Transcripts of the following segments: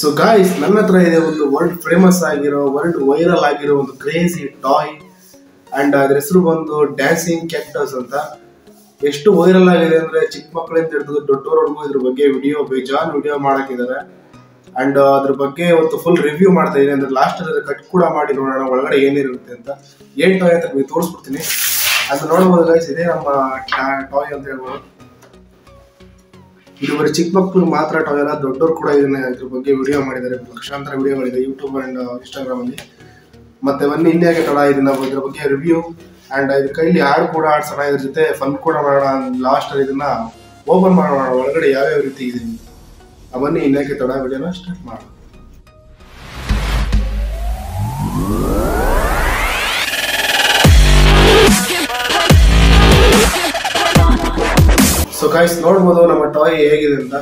So guys, ನನ್ನ ಹತ್ರ ಇದೆ ಒಂದು ವರ್ಲ್ಡ್ ಫೇಮಸ್ ಆಗಿರೋ, ವರ್ಲ್ಡ್ ವೈರಲ್ ಆಗಿರೋ ಒಂದು ಕ್ರೇಜಿ ಟಾಯ್. ಅಂಡ್ ಅದ್ರ ಹೆಸರು ಬಂದು ಡ್ಯಾನ್ಸಿಂಗ್ ಕ್ಯಾಕ್ಟಸ್ ಅಂತ. ಎಷ್ಟು ವೈರಲ್ ಆಗಿದೆ ಅಂದ್ರೆ ಚಿಕ್ಕ ಮಕ್ಕಳಿಂದ ಹಿಡಿದು ದೊಡ್ಡವರೆಗೂ ಇದ್ರ ಬಗ್ಗೆ ಬೇಜಾನ್ ವಿಡಿಯೋ ಮಾಡಾಕಿದ್ದಾರೆ. ಅಂಡ್ ಅದ್ರ ಬಗ್ಗೆ ಒಂದು ಫುಲ್ ರಿವ್ಯೂ ಮಾಡ್ತಾ ಇದೀನಿ. ಅಂದ್ರೆ ಲಾಸ್ಟ್ ಅದ್ರ ಕಟ್ ಕೂಡ ಮಾಡಿ ನೋಡೋಣ ಒಳಗಡೆ ಏನಿರುತ್ತೆ ಅಂತ. ಏನ್ ಟಾಯ್ ಅಂತ ನಿಮಗೆ ತೋರಿಸ್ಬಿಡ್ತೀನಿ. ಅದು ನೋಡಬಹುದು ಗೈಸ್, ಇದೇ ನಮ್ಮ ಟಾಯ್ ಅಂತ ಹೇಳ್ಬೋದು. ಇದು ಬರೀ ಚಿಕ್ಕ ಮಕ್ಕಳು ಮಾತ್ರ ಟಾಯ್ ಅಲ್ಲ, ದೊಡ್ಡವರು ಕೂಡ ಇದನ್ನ ಇದ್ರ ಬಗ್ಗೆ ವಿಡಿಯೋ ಮಾಡಿದ್ದಾರೆ. ಲಕ್ಷಾಂತರ ವಿಡಿಯೋಗಳಿದೆ ಯೂಟ್ಯೂಬ್ ಅಂಡ್ ಇನ್ಸ್ಟಾಗ್ರಾಮ್ ಅಲ್ಲಿ. ಮತ್ತೆ ಒನ್ ಇಂಡಿಯಾಗೆ ತಡ ಇದನ್ನ ಇದ್ರ ಬಗ್ಗೆ ರಿವ್ಯೂ ಅಂಡ್ ಇದ್ರ ಕೈಲಿ ಹಾಡು ಕೂಡ ಆಡ್ಸೋಣ, ಇದ್ರ ಜೊತೆ ಫನ್ ಕೂಡ ಮಾಡೋಣ. ಲಾಸ್ಟ್ ಅಲ್ಲಿ ಇದನ್ನ ಓಪನ್ ಮಾಡೋಣ, ಒಳಗಡೆ ಯಾವ್ಯಾವ ರೀತಿ ಇದೆ. ಬನ್ನಿ ಇಂಡಿಯಾಗೆ ತಡ ವಿಡಿಯೋನ ಸ್ಟಾರ್ಟ್ ಮಾಡೋಣ. ಸೊ ಗೈಸ್, ನೋಡ್ಬೋದು ನಮ್ಮ ಟಾಯ್ ಹೇಗಿದೆ ಅಂತ.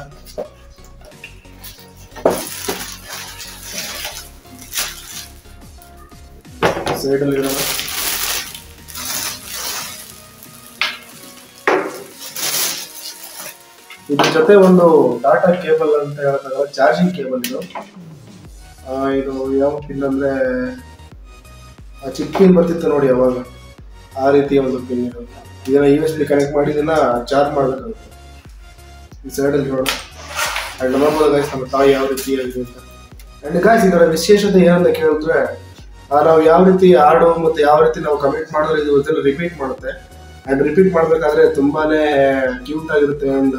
ಸೈಡ್ ಅಲ್ಲಿ ಇರೋಣ. ಇದ್ರ ಜೊತೆ ಒಂದು ಟಾಟಾ ಕೇಬಲ್ ಅಂತ ಹೇಳಕ್ಕಾಗಲ್ಲ, ಚಾರ್ಜಿಂಗ್ ಕೇಬಲ್ ಇದು. ಇದು ಯಾವ ಪಿನ್ ಅಂದ್ರೆ ಚಿಕ್ಕ ಪಿನ್ ಬರ್ತಿತ್ತು ನೋಡಿ ಅವಾಗ, ಆ ರೀತಿಯ ಒಂದು ಪಿನ್ ಇದು. ಇದನ್ನ USB ಕನೆಕ್ಟ್ ಮಾಡಿ ಇದನ್ನ ಚಾರ್ಜ್ ಮಾಡಬೇಕಾಗುತ್ತೆ. ಈ ಸೈಡಲ್ಲಿ ನೋಡೋಣ. ಅಂಡ್ ನೋಡ್ಬೋದು ಗೈಸ್ ನಮ್ಮ ಟಾಯ್ ಯಾವ ರೀತಿ ಆಗಿದೆ ಅಂತ. ಅಂಡ್ ಗೈಸ್, ಇದರ ವಿಶೇಷತೆ ಏನಂತ ಕೇಳಿದ್ರೆ, ನಾವು ಯಾವ ರೀತಿ ಹಾಡು ಮತ್ತೆ ಯಾವ ರೀತಿ ನಾವು ಕಮೆಂಟ್ ಮಾಡಿದ್ರೆ ಇದು ಇದನ್ನು ರಿಪೀಟ್ ಮಾಡುತ್ತೆ. ಅಂಡ್ ರಿಪೀಟ್ ಮಾಡಬೇಕಾದ್ರೆ ತುಂಬಾನೇ ಕ್ಯೂಟ್ ಆಗಿರುತ್ತೆ ಅಂಡ್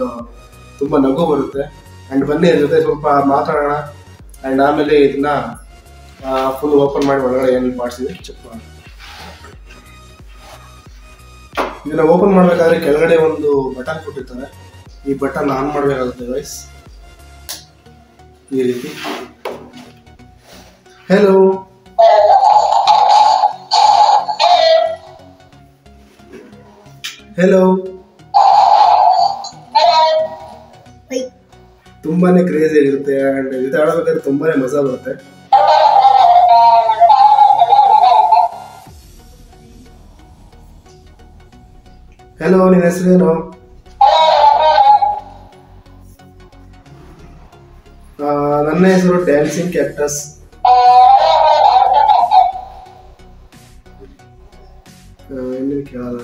ತುಂಬಾ ನಗು ಬರುತ್ತೆ. ಅಂಡ್ ಬನ್ನಿ ಅದ್ರ ಜೊತೆ ಸ್ವಲ್ಪ ಮಾತಾಡೋಣ. ಅಂಡ್ ಆಮೇಲೆ ಇದನ್ನ ಫುಲ್ ಓಪನ್ ಮಾಡಿ ಒಳಗಡೆ ಏನೇನು ಪಾರ್ಟ್ಸ್ ಇದೆ ಚೆಕ್ ಮಾಡೋಣ. ಇದನ್ನ ಓಪನ್ ಮಾಡಬೇಕಾದ್ರೆ ಕೆಳಗಡೆ ಒಂದು ಬಟನ್ ಕೊಟ್ಟಿರ್ತಾರೆ. ಈ ಬಟನ್ ಆನ್ ಮಾಡಬೇಕಾಗುತ್ತೆ ಗೈಸ್, ಈ ರೀತಿ. Hello, hello. ತುಂಬಾನೇ ಕ್ರೇಜಿ ಆಗಿರುತ್ತೆ ಅಂಡ್ ಇದು ಆಡಬೇಕಾದ್ರೆ ತುಂಬಾನೇ ಮಜಾ ಬರುತ್ತೆ. ಹೆಲೋ, ನಿನ್ನ ಹೆಸರೇನು? ನನ್ನ ಹೆಸರು ಡ್ಯಾನ್ಸಿಂಗ್ ಕ್ಯಾಕ್ಟಸ್. ಇನ್ನೇನು ಕೇಳಲ್ಲ.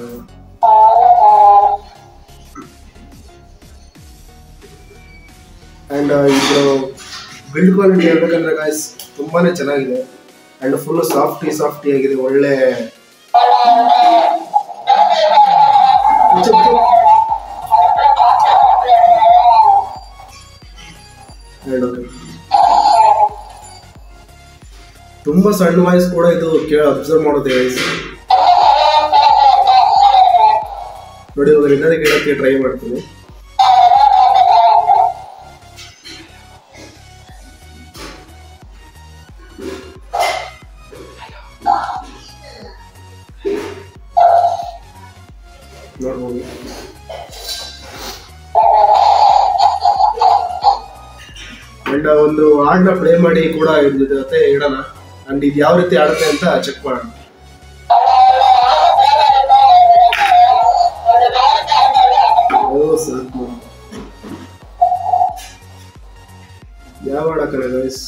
ಅಂಡ್ ಇದು ಬಿಲ್ಡ್ ಕ್ವಾಲಿಟಿ ಹೇಳ್ಬೇಕಂದ್ರೆ ಗಾಯ್ಸ್ ತುಂಬಾನೇ ಚೆನ್ನಾಗಿದೆ. ಅಂಡ್ ಫುಲ್ ಸಾಫ್ಟಿ ಆಗಿದೆ. ಒಳ್ಳೆ ತುಂಬಾ ಸಣ್ಣ ವಾಯ್ಸ್ ಕೂಡ ಇದು ಅಬ್ಸರ್ವ್ ಮಾಡುತ್ತೆ ಗೈಸ್. ನೋಡಿ, ಇವಾಗ ಇನ್ನೊಂದು ಕೇಳಕ್ಕೆ ಟ್ರೈ ಮಾಡ್ತೀನಿ. ನೋಡ್ಬೋದು. ಅಂಡ್ ಒಂದು ಹಾಡನ್ನ ಪ್ಲೇ ಮಾಡಿ ಕೂಡ ಇದ್ರ ಜೊತೆ ಇಡೋಣ. ಅಂಡ್ ಇದು ಯಾವ ರೀತಿ ಆಡುತ್ತೆ ಅಂತ ಚೆಕ್ ಮಾಡೋಣ. ಸಾಕು, ಯಾವ ಹಾಡಕ್ಕಲ್ಲ ಗೈಸ್.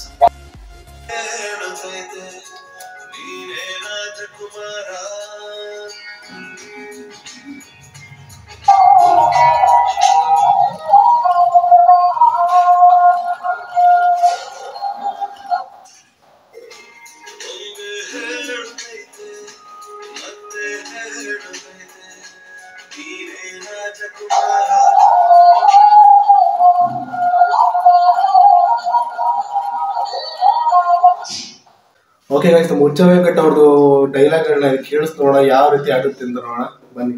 ಓಕೆ ಗೈಸ್, ಮುಚ್ಚ ವೆಂಕಟ್ ಅವ್ರದ್ದು ಡೈಲಾಗ್ಗಳನ್ನ ಕೇಳಿಸ್ಕೊಳ್ಳೋಣ, ಯಾವ ರೀತಿ ಆಗುತ್ತೆ ಅಂತ ನೋಡೋಣ ಬನ್ನಿ.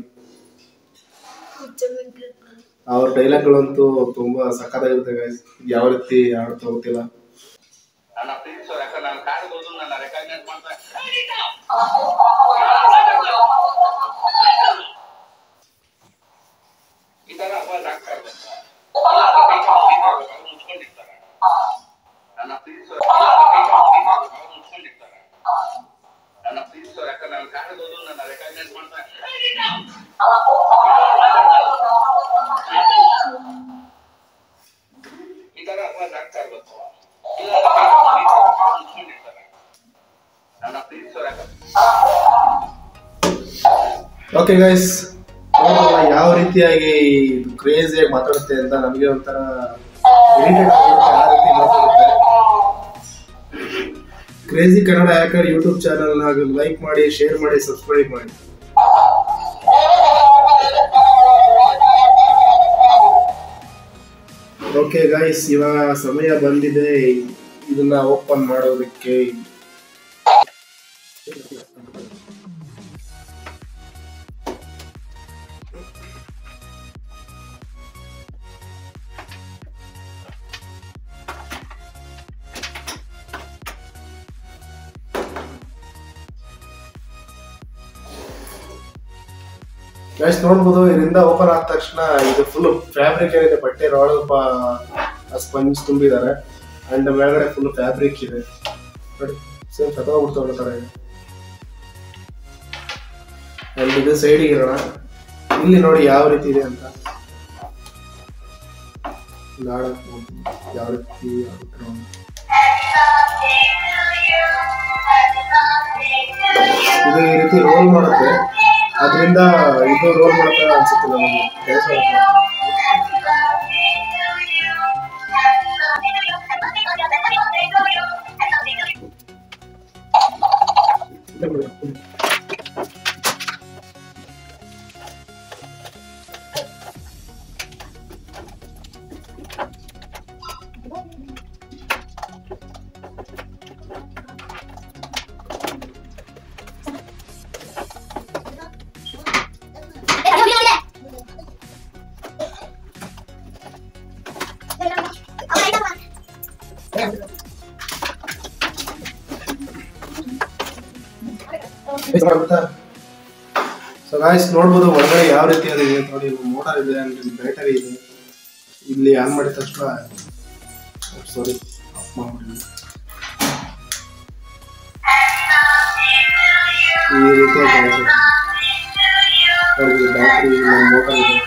ಅವ್ರ ಡೈಲಾಗ್ಗಳಂತೂ ತುಂಬಾ ಸಖತ್ತಾಗಿರುತ್ತೆ ಗೈಸ್. ಯಾವ ರೀತಿ ಆಡುತ್ತಾ ಗೊತ್ತಿಲ್ಲ. ಓಕೆ ಗೈಸ್, ಯಾವ ರೀತಿಯಾಗಿ ಇದು ಕ್ರೇಜಿಯಾಗಿ ಮಾತಾಡುತ್ತೆ ಅಂತ ನಮಗೆ ಒಂಥರ ಇರಿಟೇಟ್ ಆಗುತ್ತೆ. ಆ ರೀತಿ ಮಾತಾಡುತ್ತೆ. ಕ್ರೇಜಿ ಕನ್ನಡ ಹ್ಯಾಕರ್ ಯೂಟ್ಯೂಬ್ ಚಾನಲ್ನ ಲೈಕ್ ಮಾಡಿ, ಶೇರ್ ಮಾಡಿ, ಸಬ್ಸ್ಕ್ರೈಬ್ ಮಾಡಿ. ಓಕೆ ಗೈಸ್, ಇವಾಗ ಸಮಯ ಬಂದಿದೆ ಇದನ್ನ ಓಪನ್ ಮಾಡೋದಕ್ಕೆ. ಗೈಸ್ ನೋಡ್ಬೋದು, ಇದರಿಂದ ಓಪನ್ ಆದ ತಕ್ಷಣ ಇದು ಫುಲ್ ಫ್ಯಾಬ್ರಿಕ್ ಏನಿದೆ, ಬಟ್ಟೆ ರಾಡ್ ಸ್ಪಂಜ್ ತುಂಬಿದ್ದಾರೆ. ಅಂಡ್ ಮೇಲ್ಗಡೆ ಫುಲ್ ಫ್ಯಾಬ್ರಿಕ್ ಇದೆ ನೋಡಿ, ಸೇಮ್ ಸತ್ತೋಗ್ಬಿಡ್ತು ತರ ಇದೆ. ಅಂಡ್ ಇದು ಸೈಡಿಗೆ ಇರೋಣ, ಇಲ್ಲಿ ನೋಡಿ ಯಾವ ರೀತಿ ಇದೆ ಅಂತ. ಯಾವ ರೀತಿ ಇದು ಈ ರೀತಿ ರೋಲ್ ಮಾಡುತ್ತೆ. ಅದರಿಂದ ಇದು ರೋಲ್ ಮಾಡಕ್ಕೆ ಅನ್ಸುತ್ತೆ ನಮಗೆ. ಸೊ ಗಾಯ್ಸ್ ನೋಡ್ಬೋದು ಒಳಗಡೆ ಯಾವ ರೀತಿ ಇದೆ ನೋಡಿ. ಮೋಟಾರ್ ಇದೆ, ಬ್ಯಾಟರಿ ಇದೆ. ಇಲ್ಲಿ ಆನ್ ಮಾಡಿದ ತಕ್ಷಣ ಸಾರಿ ಆಫ್ ಮಾಡಿ ಈ ರೀತಿ ಬ್ಯಾಟರಿ ಮೋಟಾರ್ ಇದೆ.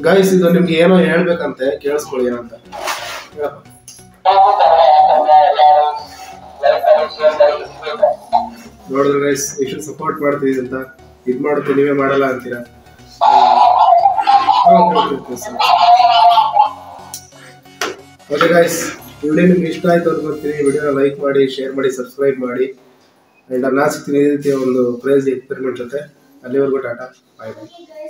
ಗೈಸ್ ಇದು ನಿಮ್ಗೆ ಏನೋ ಹೇಳ್ಬೇಕಂತೆ, ಕೇಳಿಸ್ಕೊಳ್ಳಿ ಏನಂತ. ನೋಡಿದ್ರೆ ಗೈಸ್ ಎಷ್ಟು ಸಪೋರ್ಟ್ ಮಾಡ್ತಿದ್ದೀವಿ ಅಂತ. ಇದು ಮಾಡುತ್ತೆ ನೀವೇ ಮಾಡಲ್ಲ ಅಂತೀರಾ. ಓಕೆ ಗೈಸ್, ವಿಡಿಯೋ ನಿಮ್ಗೆ ಇಷ್ಟ ಆಯ್ತು ಅನ್ಕೊಂತೀನಿ. ವಿಡಿಯೋನ ಲೈಕ್ ಮಾಡಿ, ಶೇರ್ ಮಾಡಿ, ಸಬ್ಸ್ಕ್ರೈಬ್ ಮಾಡಿ. ಅಂಡ್ ನಾನು ಸಿಗ್ತೀನಿ ಈ ರೀತಿಯ ಒಂದು ಕ್ರೇಜಿ ಎಕ್ಸ್ಪೆರಿಮೆಂಟ್ ಜೊತೆ. ಅಲ್ಲಿವರೆಗೂ ಟಾಟಾ, ಬಾಯ್ ಬಾಯ್.